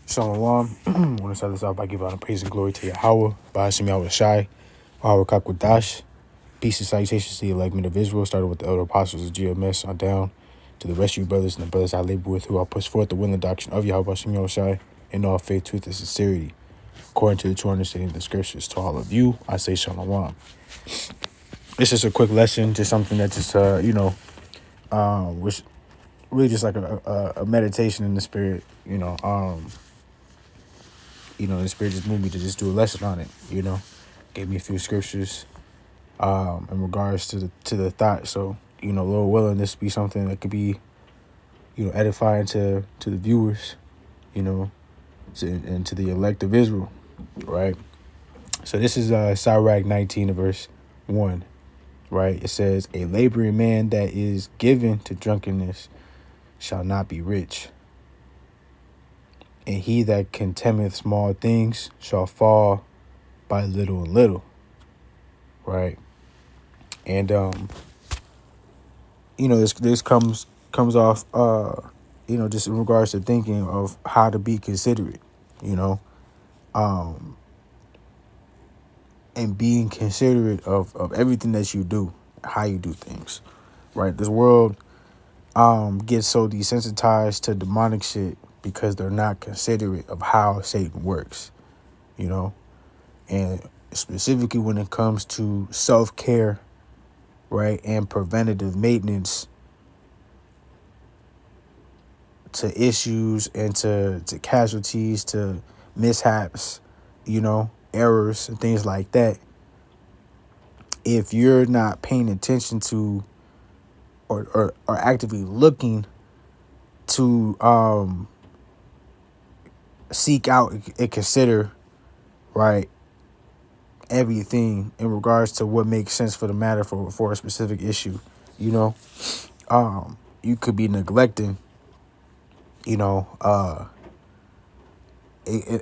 Shalom. I want to start this off by giving honor, praise, and glory to Yahweh, Ba'ashim Yahweh Shai, Yahweh Kakwadash. Peace and salutations to the elect men of Israel, started with the elder apostles of GMS on down to the rest of you brothers and the brothers I labor with, who are push forth the will and doctrine of Yahweh Ba'ashim Yahweh Shai in all faith, truth, and sincerity, according to the true understanding of the scriptures. To all of you, I say Shalom. It's just a quick lesson, just something that just, which really just like a meditation in the spirit, the spirit just moved me to just do a lesson on it, gave me a few scriptures in regards to the thought. So, Lord willing, this be something that could be, edifying to the viewers, and to the elect of Israel, right? So this is Sirach 19 verse 1, right? It says, a laboring man that is given to drunkenness shall not be rich, and he that contemneth small things shall fall by little and little, right? And this comes off just in regards to thinking of how to be considerate, and being considerate of everything that you do, how you do things, right? This world gets so desensitized to demonic shit because they're not considerate of how Satan works, and specifically when it comes to self-care, right, and preventative maintenance to issues and to casualties, to mishaps, errors and things like that. If you're not paying attention to or actively looking to seek out and consider, right, everything in regards to what makes sense for the matter for a specific issue, you could be neglecting,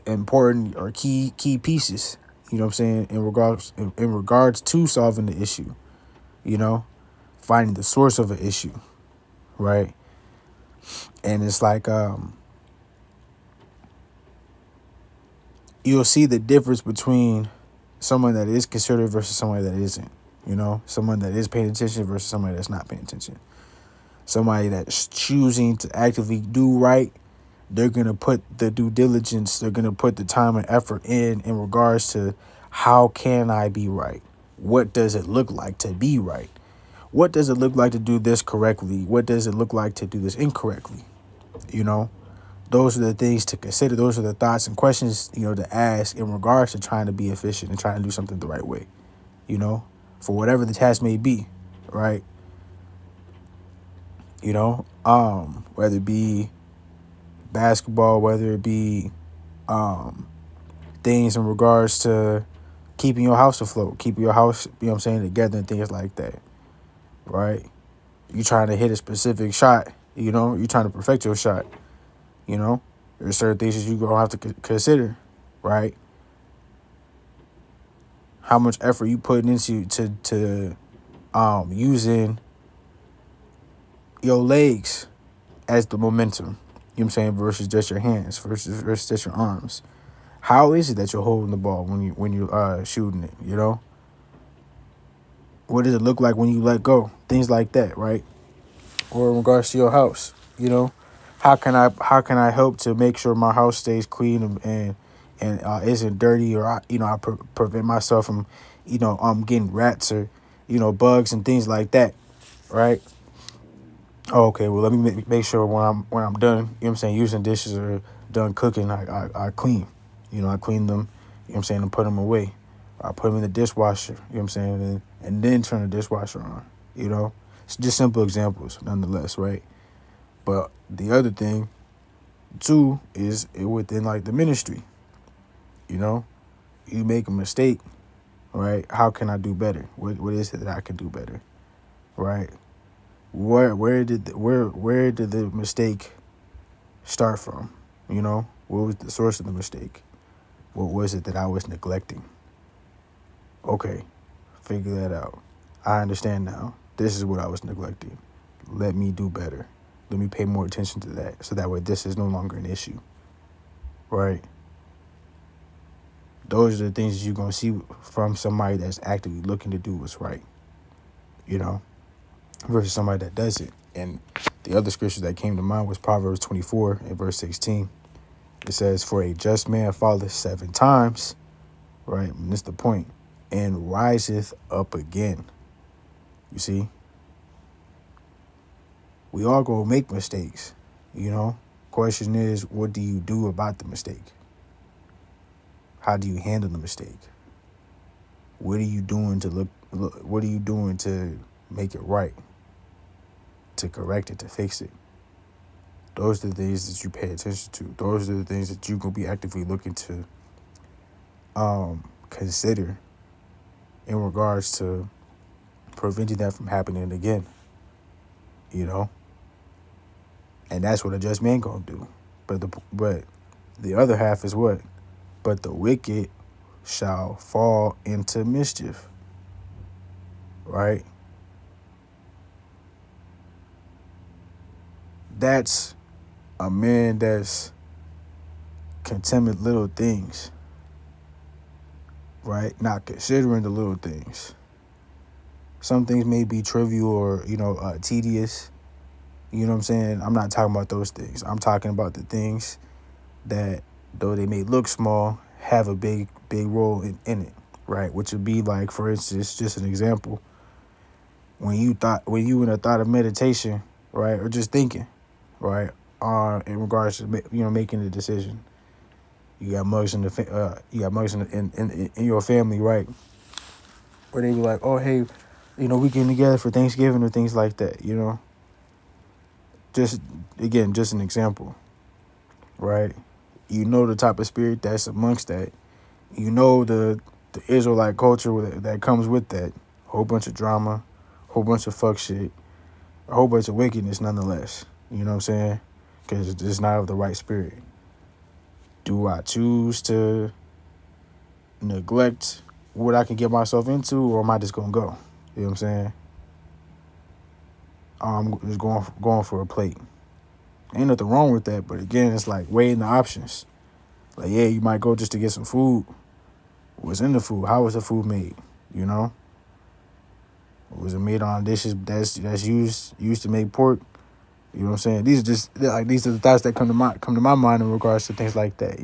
important or key pieces, what I'm saying, in regards to solving the issue, finding the source of an issue, right? And it's like you'll see the difference between someone that is considerate versus someone that isn't, someone that is paying attention versus somebody that's not paying attention. Somebody that's choosing to actively do right, they're going to put the due diligence, they're going to put the time and effort in regards to how can I be right? What does it look like to be right? What does it look like to do this correctly? What does it look like to do this incorrectly? Those are the things to consider. Those are the thoughts and questions, to ask in regards to trying to be efficient and trying to do something the right way, for whatever the task may be, right? Whether it be basketball, whether it be things in regards to keeping your house afloat, keeping your house, together and things like that, right? You trying to hit a specific shot, you trying to perfect your shot, there's certain things that you're going to have to consider, right? How much effort you putting into to using your legs as the momentum, versus just your hands, versus just your arms. How is it that you're holding the ball when you're shooting it, What does it look like when you let go? Things like that, right? Or in regards to your house, how can I help to make sure my house stays clean and isn't dirty, or I prevent myself from getting rats or bugs and things like that, right? Okay, well, let me make sure when I'm done, using dishes or done cooking, I clean, I clean them, and put them away. I put them in the dishwasher, and then turn the dishwasher on, It's just simple examples, nonetheless, right? But the other thing, too, is within like the ministry, you make a mistake, right? How can I do better? What is it that I can do better, right? Where did the mistake start from? What was the source of the mistake? What was it that I was neglecting? Okay, figure that out. I understand now. This is what I was neglecting. Let me do better. Let me pay more attention to that, so that way this is no longer an issue. right? Those are the things that you're going to see from somebody that's actively looking to do what's right, you know, versus somebody that doesn't. And the other scripture that came to mind was Proverbs 24 and verse 16. It says, for a just man falleth 7 times, right? And this is the point, and riseth up again. You see, we all gonna make mistakes, you know. Question is, what do you do about the mistake? How do you handle the mistake? What are you doing to look what are you doing to make it right? To correct it, to fix it? Those are the things that you pay attention to. Those are the things that you're gonna be actively looking to consider in regards to preventing that from happening again. You know? And that's what a just man gonna do. But the other half is what? But the wicked shall fall into mischief. Right? That's a man that's content with little things. Right? Not considering the little things. Some things may be trivial or, tedious. You know what I'm saying? I'm not talking about those things. I'm talking about the things that, though they may look small, have a big role in it, right? Which would be like, for instance, just an example. When you in a thought of meditation, right, or just thinking, right, in regards to making a decision, you got mugs in your family, right, where they be like, oh hey, we getting together for Thanksgiving or things like that, Just an example, right? The type of spirit that's amongst that. The Israelite culture that comes with that. Whole bunch of drama, whole bunch of fuck shit, a whole bunch of wickedness nonetheless. You know what I'm saying? Because it's not of the right spirit. Do I choose to neglect what I can get myself into, or am I just going to go? You know what I'm saying? I'm just going for a plate. Ain't nothing wrong with that, but again, it's like weighing the options. Like, yeah, you might go just to get some food. What's in the food? How was the food made? Was it made on dishes that's used to make pork? You know what I'm saying? These are the thoughts that come to my mind in regards to things like that,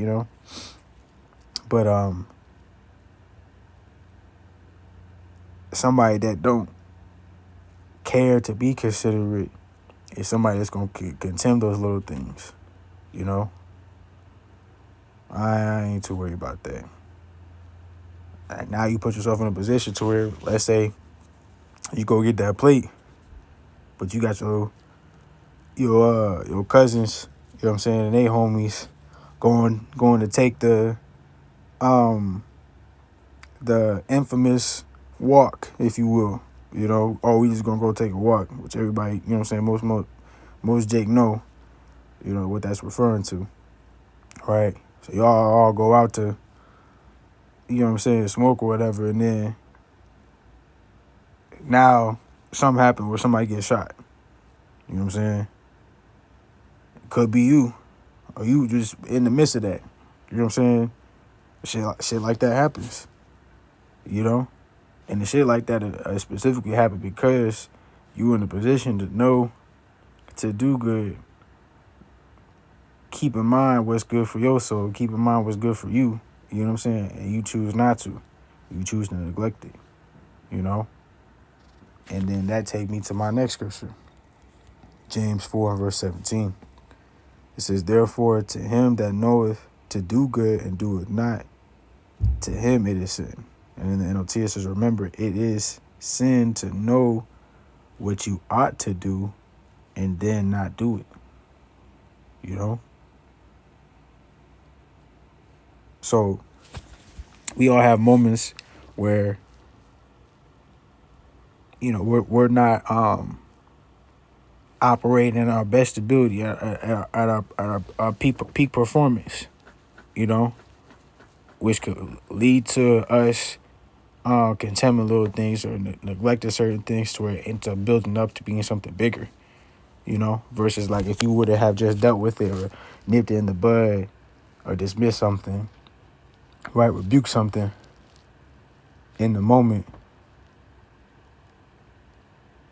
But somebody that don't care to be considerate is somebody that's gonna contempt those little things, I ain't too worried about that. And now you put yourself in a position to where, let's say, you go get that plate, but you got your cousins, you know what I'm saying, and they homies going to take the infamous walk, if you will. We just gonna go take a walk, which everybody, you know what I'm saying, most Jake know, what that's referring to. Right? So y'all all go out to, you know what I'm saying, smoke or whatever, and then now something happened where somebody gets shot. You know what I'm saying? It could be you, or you just in the midst of that. You know what I'm saying? Shit like that happens. And the shit like that specifically happened because you in a position to know to do good. Keep in mind what's good for your soul. Keep in mind what's good for you. You know what I'm saying? And you choose not to. You choose to neglect it. And then that take me to my next scripture. James 4 verse 17. It says, therefore, to him that knoweth to do good and doeth not, to him it is sin. And in the NLT it says, remember, it is sin to know what you ought to do and then not do it. So we all have moments where, we're not operating at our best ability, at our peak performance, which could lead to us contemplating little things or neglecting certain things to where it ends up building up to being something bigger, versus like if you would have just dealt with it or nipped it in the bud or dismiss something, right, rebuke something in the moment,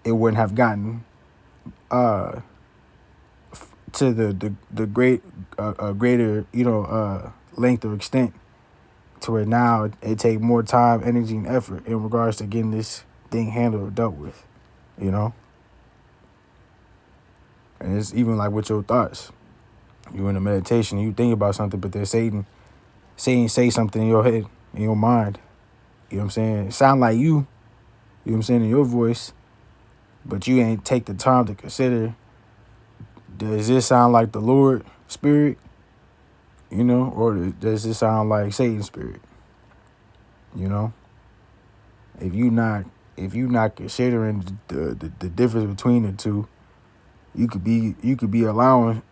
it wouldn't have gotten to the greater length or extent, to where now it take more time, energy, and effort in regards to getting this thing handled or dealt with, you know. And it's even like with your thoughts. You in a meditation, you think about something, but there's Satan say something in your head, in your mind. You know what I'm saying? It sound like you know what I'm saying, in your voice, but you ain't take the time to consider, does this sound like the Lord spirit, you know, or does this sound like Satan's spirit? You know? If you not considering the difference between the two, you could be allowing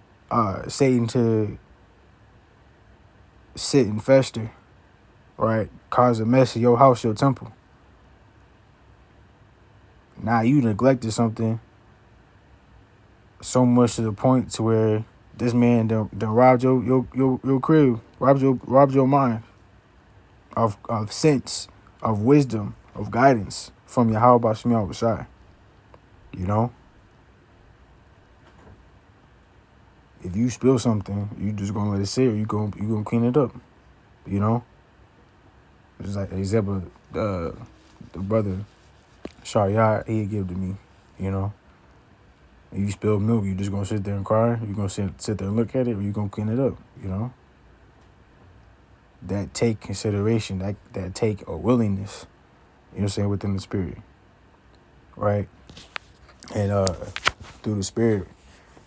Satan to sit and fester, right? Cause a mess in your house, your temple. Now you neglected something so much to the point to where this man done robbed your crib, robbed your mind of sense, of wisdom, of guidance from Yahweh Shem Yahushai. You know? If you spill something, you just gonna let it sit, or you gonna clean it up. You know? It's like an example, the brother Shariah, he give to me, you know. If you spill milk, you just gonna sit there and cry? You gonna sit there and look at it, or you gonna clean it up, you know? That take consideration, that take a willingness, you know what I'm saying, within the spirit. Right? And through the spirit,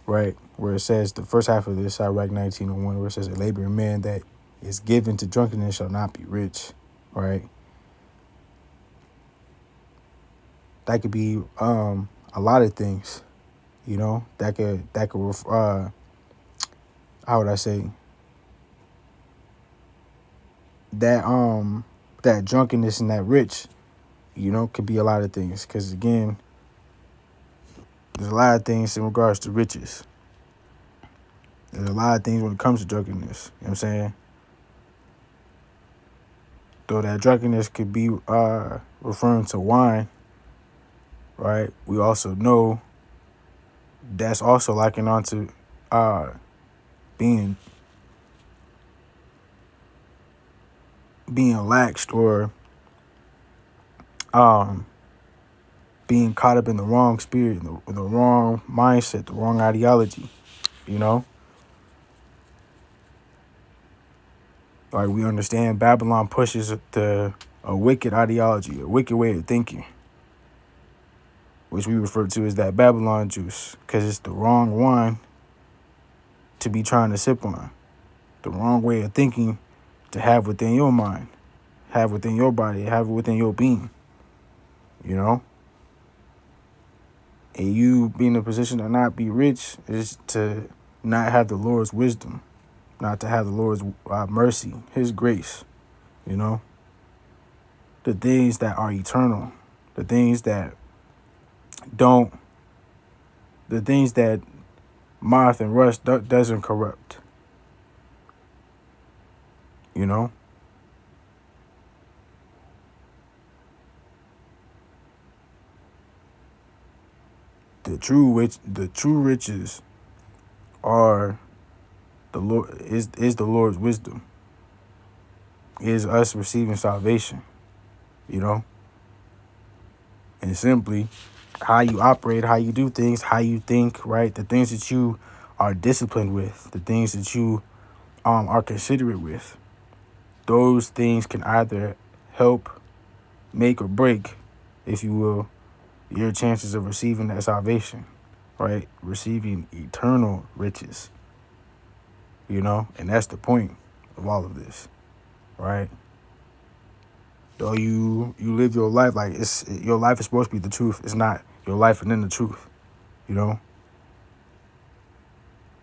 right, where it says, the first half of this, Sirach 19:1, where it says, a laboring man that is given to drunkenness shall not be rich, right? That could be a lot of things, you know. That could how would I say, that drunkenness and that rich, you know, could be a lot of things. Because again, there's a lot of things in regards to riches. There's a lot of things when it comes to drunkenness. You know what I'm saying? Though that drunkenness could be referring to wine, right? We also know that's also likened on to being laxed, or being caught up in the wrong spirit, the wrong mindset, the wrong ideology, you know? Like, we understand Babylon pushes a wicked ideology, a wicked way of thinking, which we refer to as that Babylon juice, because it's the wrong wine to be trying to sip on, the wrong way of thinking to have within your mind, have within your body, have within your being, you know? And you be in a position to not be rich is to not have the Lord's wisdom, not to have the Lord's mercy, his grace, you know? The things that are eternal, the things that moth and rust doesn't corrupt, you know? The true riches are the Lord, is the Lord's wisdom, is us receiving salvation, you know? And simply how you operate, how you do things, how you think, right? The things that you are disciplined with, the things that you are considerate with, those things can either help, make, or break, if you will, your chances of receiving that salvation, right? Receiving eternal riches, you know? And that's the point of all of this, right? Though you live your life like your life is supposed to be the truth. It's not your life and then the truth, you know?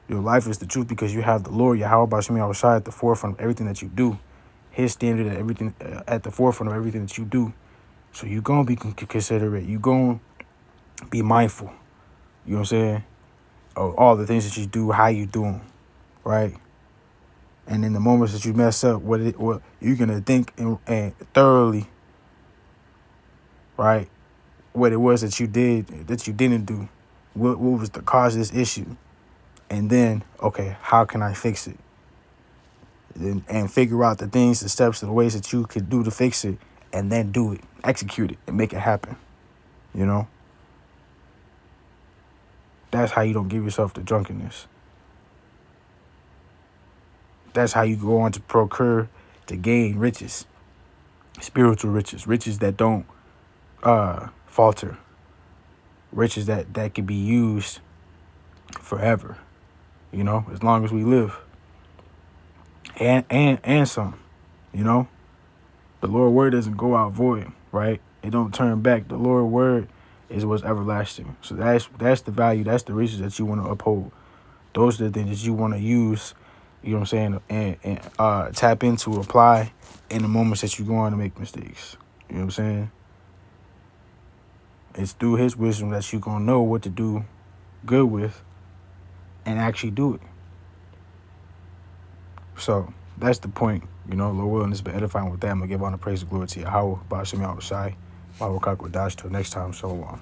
Your life is the truth because you have the Lord, Yahweh Shem Yahushai, at the forefront of everything that you do. His standard at everything, at the forefront of everything that you do. So you're going to be considerate. You're going to be mindful, you know what I'm saying, of all the things that you do, how you do them, right? And in the moments that you mess up, what you're gonna think and thoroughly, right? What it was that you did that you didn't do. What was the cause of this issue? And then, okay, how can I fix it? And figure out the things, the steps, the ways that you could do to fix it, and then do it, execute it, and make it happen. You know, that's how you don't give yourself the drunkenness. That's how you go on to procure, to gain riches, spiritual riches, riches that don't falter, riches that can be used forever. You know, as long as we live, and some. You know, the Lord word doesn't go out void, right? It don't turn back. The Lord word is what's everlasting. So that's the value. That's the riches that you want to uphold. Those are the things that you want to use. You know what I'm saying? And tap into, apply in the moments that you're going to make mistakes. You know what I'm saying? It's through His wisdom that you're gonna know what to do good with and actually do it. So that's the point. You know, Lord willing, it's been edifying with that. I'm gonna give all the praise and glory to Yahweh, Ba'ashem Yahushai, Mahu Kakwadash. Till next time, so long.